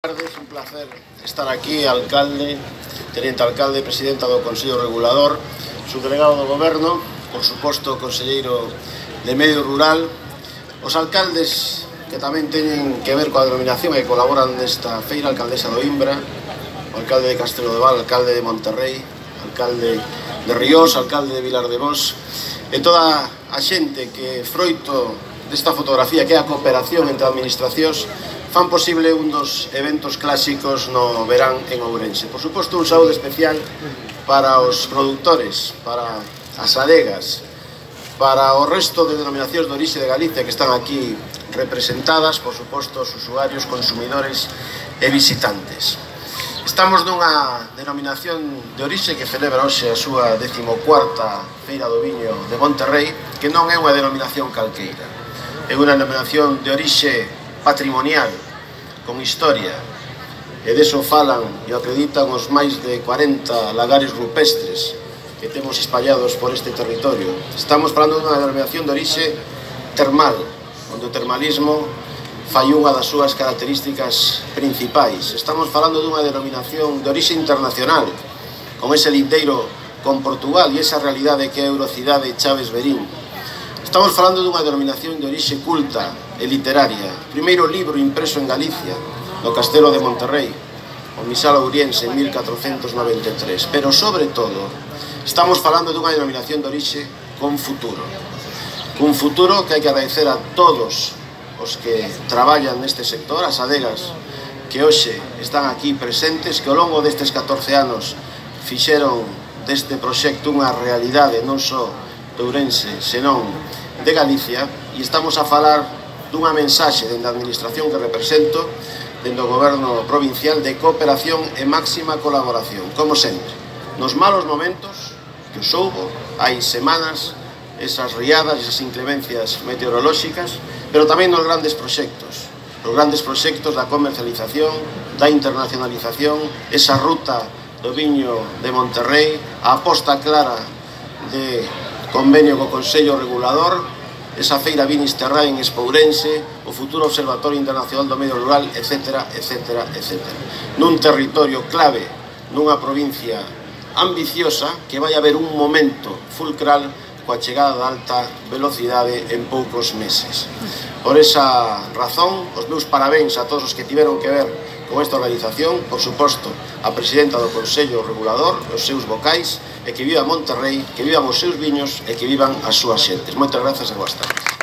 Boas tardes, un placer estar aquí, alcalde, teniente alcalde, presidenta do Consello Regulador, subdelegado do Goberno, por suposto, conselleiro de Medio Rural, os alcaldes que tamén teñen que ver coa denominación e colaboran nesta feira, alcaldesa do Imbra, o alcalde de Castelo de Val, alcalde de Monterrey, alcalde de Ríos, alcalde de Vilar de Mos, e toda a xente que froito desta fotografía que é a cooperación entre administracións fan posible un dos eventos clásicos no verán en Ourense. Por suposto, un saúdo especial para os produtores, para as adegas, para o resto de denominacións de orixe de Galicia que están aquí representadas, por suposto, os usuarios, consumidores e visitantes. Estamos nunha denominación de orixe que celebra hoxe a súa 14ª Feira do Viño de Monterrey, que non é unha denominación calqueira, é unha denominación de orixe patrimonial, con historia, e deso falan e acreditan os máis de 40 lagares rupestres que temos espallados por este territorio. Estamos falando dunha denominación de orixe termal, onde o termalismo fai unha das súas características principais. Estamos falando dunha denominación de orixe internacional, con ese lindeiro con Portugal e esa realidade que é a Eurocidade Chaves Verín. Estamos falando dunha denominación de orixe culta e literaria. Primeiro libro impreso en Galicia, no Castelo de Monterrey, o Misal Ouriense en 1493. Pero, sobre todo, estamos falando dunha denominación de orixe con futuro. Un futuro que hai que agradecer a todos os que traballan neste sector, as adegas que hoxe están aquí presentes, que ao longo destes 14 anos fixeron deste proxecto unha realidade non só de Ourense, senón de Galicia, e estamos a falar dunha mensaxe dende a administración que represento, dende o goberno provincial, de cooperación e máxima colaboración, como sempre. Nos malos momentos, que os houbo, hai semanas, esas riadas, esas inclemencias meteorolóxicas, pero tamén nos grandes proxectos da comercialización, da internacionalización, esa ruta do viño de Monterrey, a aposta clara de convenio co Consello Regulador, esa feira Vinisterra en Espourense, o futuro Observatorio Internacional do Medio Rural, etc., etc., etc. Nun territorio clave, nunha provincia ambiciosa, que vai haber un momento fulcral coa chegada da alta velocidade en poucos meses. Por esa razón, os meus parabéns a todos os que tiveron que ver con esta organización, por suposto, a presidenta do Consello Regulador, os seus vocais, e que viva Monterrey, que vivan os seus viños e que vivan as súas xentes. Moitas grazas e boas tardes.